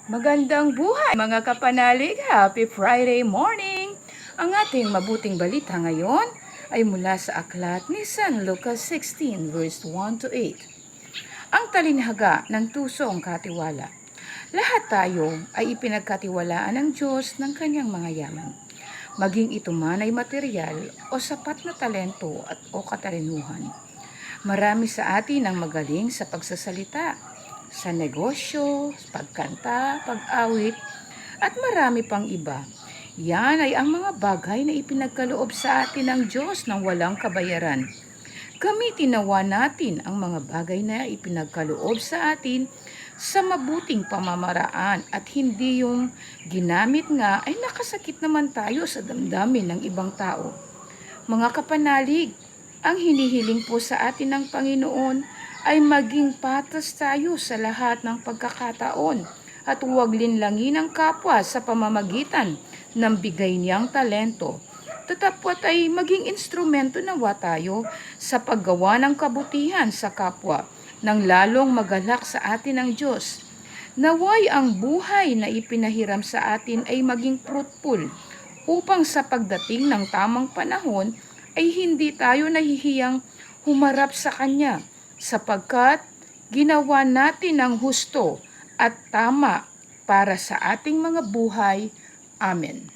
Magandang buhay mga kapanalig! Happy Friday morning! Ang ating mabuting balita ngayon ay mula sa aklat ni San Lucas 16 verse 1 to 8. Ang talinhaga ng tusong katiwala. Lahat tayo ay ipinagkatiwalaan ng Diyos ng kanyang mga yaman. Maging ito man ay material o sapat na talento o katalinuhan. Marami sa atin ang magaling sa pagsasalita, sa negosyo, pagkanta, pag-awit, at marami pang iba. Yan ay ang mga bagay na ipinagkaloob sa atin ng Diyos ng walang kabayaran. Gamitin nawa natin ang mga bagay na ipinagkaloob sa atin sa mabuting pamamaraan at hindi yung ginamit nga ay nakasakit naman tayo sa damdamin ng ibang tao. Mga kapanalig, ang hinihiling po sa atin ng Panginoon ay maging patas tayo sa lahat ng pagkakataon at huwag linlangin ang kapwa sa pamamagitan ng bigay niyang talento. Tatapwat ay maging instrumento nawa tayo sa paggawa ng kabutihan sa kapwa nang lalong magalak sa atin ang Diyos. Naway ang buhay na ipinahiram sa atin ay maging fruitful upang sa pagdating ng tamang panahon ay hindi tayo nahihiyang humarap sa Kanya sapagkat ginawa natin ang husto at tama para sa ating mga buhay. Amen.